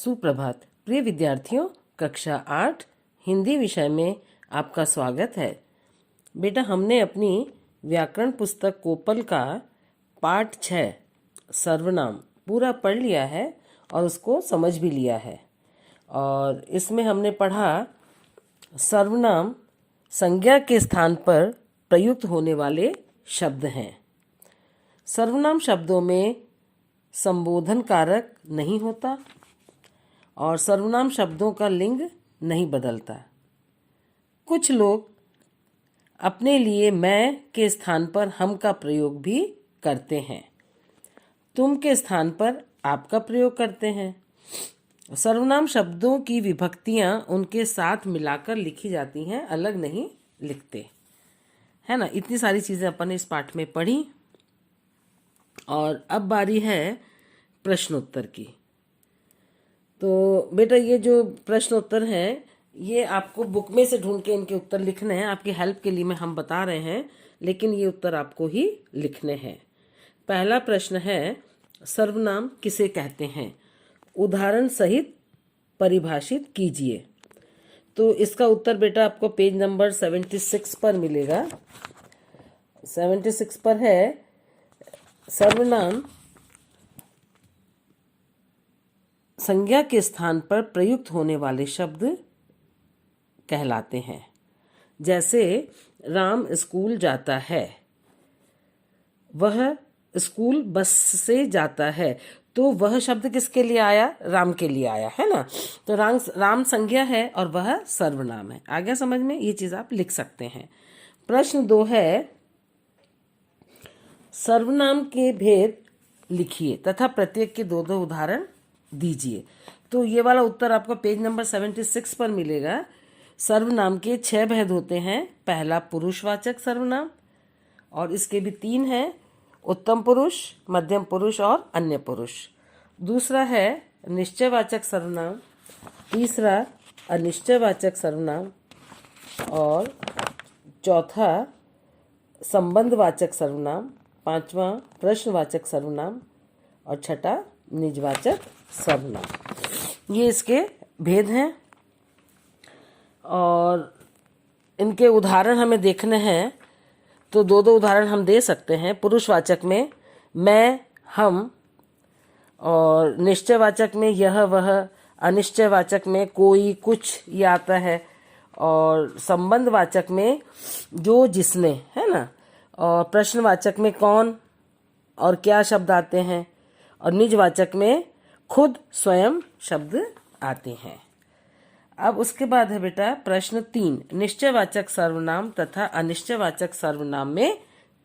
सुप्रभात प्रिय विद्यार्थियों, कक्षा 8 हिंदी विषय में आपका स्वागत है। बेटा, हमने अपनी व्याकरण पुस्तक कोपल का पाठ 6 सर्वनाम पूरा पढ़ लिया है और उसको समझ भी लिया है। और इसमें हमने पढ़ा सर्वनाम संज्ञा के स्थान पर प्रयुक्त होने वाले शब्द हैं। सर्वनाम शब्दों में संबोधन कारक नहीं होता और सर्वनाम शब्दों का लिंग नहीं बदलता। कुछ लोग अपने लिए मैं के स्थान पर हम का प्रयोग भी करते हैं, तुम के स्थान पर आप का प्रयोग करते हैं। सर्वनाम शब्दों की विभक्तियां उनके साथ मिलाकर लिखी जाती हैं, अलग नहीं लिखते, है ना। इतनी सारी चीज़ें अपन ने इस पाठ में पढ़ी और अब बारी है प्रश्नोत्तर की। तो बेटा, ये जो प्रश्न उत्तर हैं ये आपको बुक में से ढूंढ के इनके उत्तर लिखने हैं। आपकी हेल्प के लिए मैं हम बता रहे हैं, लेकिन ये उत्तर आपको ही लिखने हैं। पहला प्रश्न है, सर्वनाम किसे कहते हैं? उदाहरण सहित परिभाषित कीजिए। तो इसका उत्तर बेटा आपको पेज नंबर 76 पर मिलेगा। 76 पर है, सर्वनाम संज्ञा के स्थान पर प्रयुक्त होने वाले शब्द कहलाते हैं। जैसे राम स्कूल जाता है, वह स्कूल बस से जाता है, तो वह शब्द किसके लिए आया? राम के लिए आया, है ना। तो राम संज्ञा है और वह सर्वनाम है। आ गया समझ में? ये चीज आप लिख सकते हैं। प्रश्न 2 है, सर्वनाम के भेद लिखिए तथा प्रत्येक के 2-2 उदाहरण दीजिए। तो ये वाला उत्तर आपको पेज नंबर 76 पर मिलेगा। सर्वनाम के 6 भेद होते हैं। पहला पुरुषवाचक सर्वनाम, और इसके भी 3 हैं, उत्तम पुरुष, मध्यम पुरुष और अन्य पुरुष। दूसरा है निश्चयवाचक सर्वनाम, तीसरा अनिश्चयवाचक सर्वनाम, और चौथा संबंधवाचक सर्वनाम, पांचवा प्रश्नवाचक सर्वनाम और छठा निजवाचक सर्वनाम। ये इसके भेद हैं और इनके उदाहरण हमें देखने हैं। तो 2-2 उदाहरण हम दे सकते हैं। पुरुषवाचक में मैं, हम, और निश्चयवाचक में यह, वह, अनिश्चयवाचक में कोई, कुछ, ये आता है, और संबंधवाचक में जो, जिसने, है ना, और प्रश्नवाचक में कौन और क्या शब्द आते हैं, और निजवाचक में खुद, स्वयं शब्द आते हैं। अब उसके बाद है बेटा प्रश्न 3, निश्चयवाचक सर्वनाम तथा अनिश्चयवाचक सर्वनाम में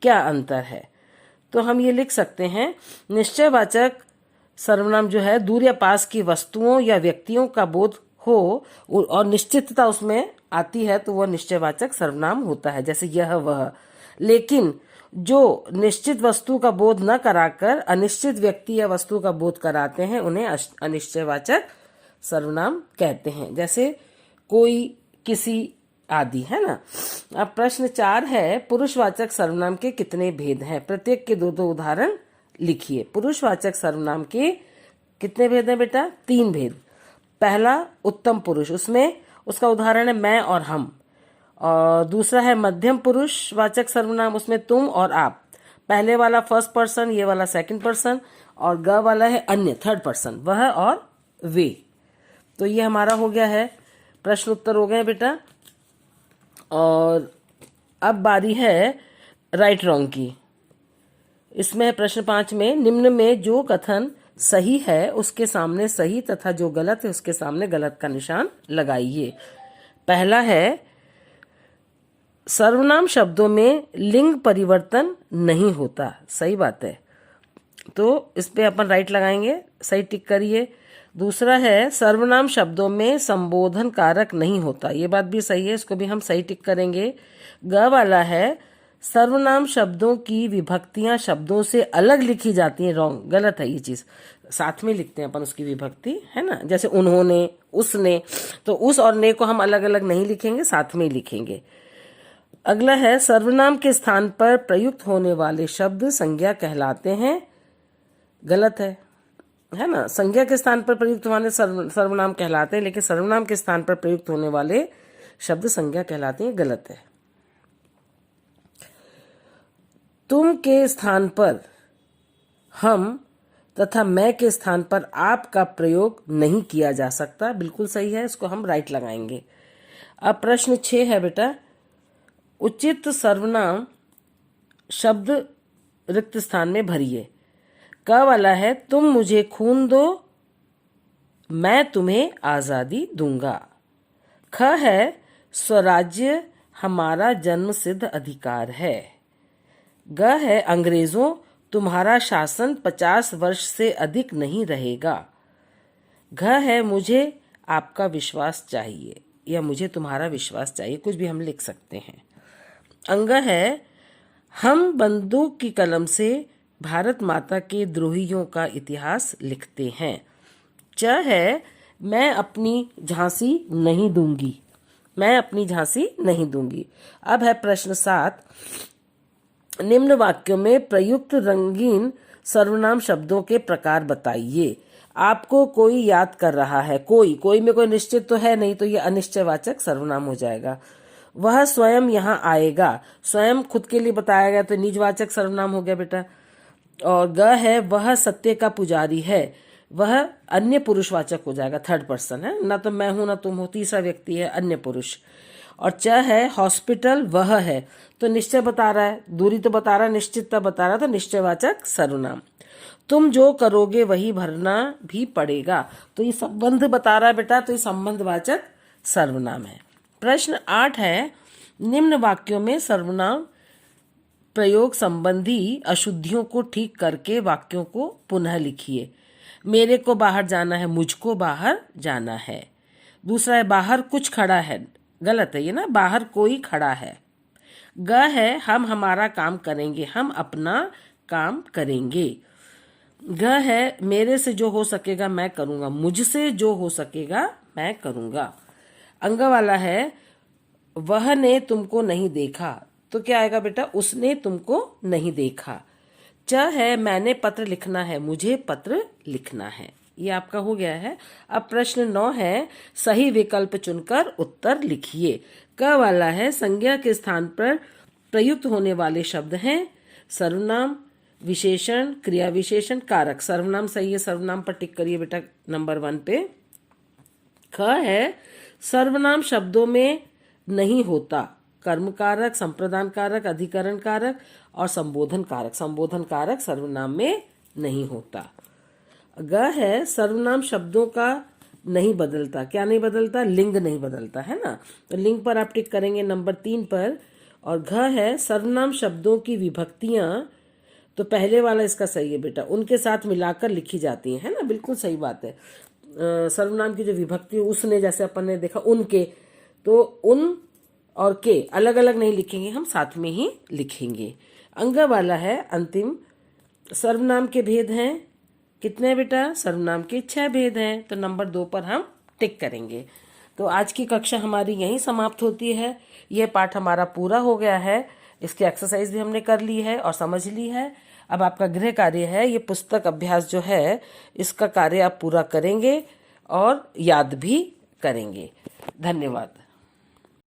क्या अंतर है? तो हम ये लिख सकते हैं, निश्चयवाचक सर्वनाम जो है दूर या पास की वस्तुओं या व्यक्तियों का बोध हो और निश्चितता उसमें आती है, तो वह निश्चयवाचक सर्वनाम होता है, जैसे यह, वह। लेकिन जो निश्चित वस्तु का बोध न कराकर अनिश्चित व्यक्ति या वस्तु का बोध कराते हैं, उन्हें अनिश्चयवाचक सर्वनाम कहते हैं, जैसे कोई, किसी आदि, है ना। अब प्रश्न 4 है, पुरुषवाचक सर्वनाम के कितने भेद हैं? प्रत्येक के 2-2 उदाहरण लिखिए। पुरुषवाचक सर्वनाम के कितने भेद हैं बेटा? 3 भेद। पहला उत्तम पुरुष, उसमें उसका उदाहरण है मैं और हम। और दूसरा है मध्यम पुरुष वाचक सर्वनाम, उसमें तुम और आप। पहले वाला फर्स्ट पर्सन, ये वाला सेकंड पर्सन, और ग वाला है अन्य, थर्ड पर्सन, वह और वे। तो ये हमारा हो गया है, प्रश्न उत्तर हो गए बेटा। और अब बारी है राइट रॉन्ग की। इसमें प्रश्न 5 में, निम्न में जो कथन सही है उसके सामने सही तथा जो गलत है उसके सामने गलत का निशान लगाइए। पहला है, सर्वनाम शब्दों में लिंग परिवर्तन नहीं होता। सही बात है, तो इस पे अपन राइट लगाएंगे, सही टिक करिए। दूसरा है, सर्वनाम शब्दों में संबोधन कारक नहीं होता। ये बात भी सही है, इसको भी हम सही टिक करेंगे। ग वाला है, सर्वनाम शब्दों की विभक्तियां शब्दों से अलग लिखी जाती हैं। रॉन्ग, गलत है ये चीज। साथ में लिखते हैं अपन उसकी विभक्ति, है ना, जैसे उन्होंने, उसने। तो उस और ने को हम अलग अलग नहीं लिखेंगे, साथ में ही लिखेंगे। अगला है, सर्वनाम के स्थान पर प्रयुक्त होने वाले शब्द संज्ञा कहलाते हैं। गलत है, है ना, संज्ञा के स्थान पर प्रयुक्त होने सर्वनाम कहलाते हैं, लेकिन सर्वनाम के स्थान पर प्रयुक्त होने वाले शब्द संज्ञा कहलाते हैं। गलत है। तुम के स्थान पर हम तथा मैं के स्थान पर आप का प्रयोग नहीं किया जा सकता। बिल्कुल सही है, इसको हम राइट लगाएंगे। अब प्रश्न 6 है बेटा, उचित सर्वनाम शब्द रिक्त स्थान में भरिए। क वाला है, तुम मुझे खून दो मैं तुम्हें आजादी दूंगा। ख है, स्वराज्य हमारा जन्म सिद्ध अधिकार है। ग है, अंग्रेजों तुम्हारा शासन 50 वर्ष से अधिक नहीं रहेगा। घ है, मुझे आपका विश्वास चाहिए या मुझे तुम्हारा विश्वास चाहिए, कुछ भी हम लिख सकते हैं। अंग है, हम बंदूक की कलम से भारत माता के द्रोहियों का इतिहास लिखते हैं। च है, मैं अपनी झांसी नहीं दूंगी, मैं अपनी झांसी नहीं दूंगी। अब है प्रश्न 7, निम्न वाक्यों में प्रयुक्त रंगीन सर्वनाम शब्दों के प्रकार बताइए। आपको कोई याद कर रहा है, कोई में कोई निश्चित तो है नहीं, तो ये अनिश्चयवाचक सर्वनाम हो जाएगा। वह स्वयं यहाँ आएगा, स्वयं खुद के लिए बताया गया तो निजवाचक सर्वनाम हो गया बेटा। और ग है, वह सत्य का पुजारी है, वह अन्य पुरुषवाचक हो जाएगा, थर्ड पर्सन है ना, तो मैं हूं ना तुम हो, तीसरा व्यक्ति है अन्य पुरुष। और च है, हॉस्पिटल वह है, तो निश्चय बता रहा है, दूरी तो बता रहा है, निश्चितता बता रहा है, तो निश्चयवाचक सर्वनाम। तुम जो करोगे वही भरना भी पड़ेगा, तो ये संबंध बता रहा है बेटा, तो ये संबंधवाचक सर्वनाम है। प्रश्न 8 है, निम्न वाक्यों में सर्वनाम प्रयोग संबंधी अशुद्धियों को ठीक करके वाक्यों को पुनः लिखिए। मेरे को बाहर जाना है, मुझको बाहर जाना है। दूसरा है, बाहर कुछ खड़ा है, गलत है ये ना, बाहर कोई खड़ा है। ग है, हम हमारा काम करेंगे, हम अपना काम करेंगे। घ है, मेरे से जो हो सकेगा मैं करूंगा, मुझसे जो हो सकेगा मैं करूंगा। अंग वाला है, वह ने तुमको नहीं देखा, तो क्या आएगा बेटा, उसने तुमको नहीं देखा। च है, मैंने पत्र लिखना है, मुझे पत्र लिखना है। ये आपका हो गया है। अब प्रश्न 9 है, सही विकल्प चुनकर उत्तर लिखिए। क वाला है, संज्ञा के स्थान पर प्रयुक्त होने वाले शब्द हैं सर्वनाम, विशेषण, क्रिया विशेषण, कारक। सर्वनाम सही है, सर्वनाम पर टिक करिए बेटा नंबर 1 पे। ख है, सर्वनाम शब्दों में नहीं होता कर्म कारक, संप्रदान कारक, अधिकरण कारक और संबोधन कारक। संबोधन कारक सर्वनाम में नहीं होता। ग है, सर्वनाम शब्दों का नहीं बदलता, क्या नहीं बदलता, लिंग नहीं बदलता, है ना, तो लिंग पर आप टिक करेंगे नंबर 3 पर। और घ है, सर्वनाम शब्दों की विभक्तियां, तो पहले वाला इसका सही है बेटा, उनके साथ मिलाकर लिखी जाती है ना, बिल्कुल सही बात है। सर्वनाम की जो विभक्ति उसने, जैसे अपन ने देखा उनके, तो उन और के अलग अलग नहीं लिखेंगे, हम साथ में ही लिखेंगे। अंग वाला है अंतिम, सर्वनाम के भेद हैं कितने बेटा, सर्वनाम के 6 भेद हैं, तो नंबर 2 पर हम टिक करेंगे। तो आज की कक्षा हमारी यहीं समाप्त होती है। यह पाठ हमारा पूरा हो गया है, इसकी एक्सरसाइज भी हमने कर ली है और समझ ली है। अब आपका गृह कार्य है, ये पुस्तक अभ्यास जो है इसका कार्य आप पूरा करेंगे और याद भी करेंगे। धन्यवाद।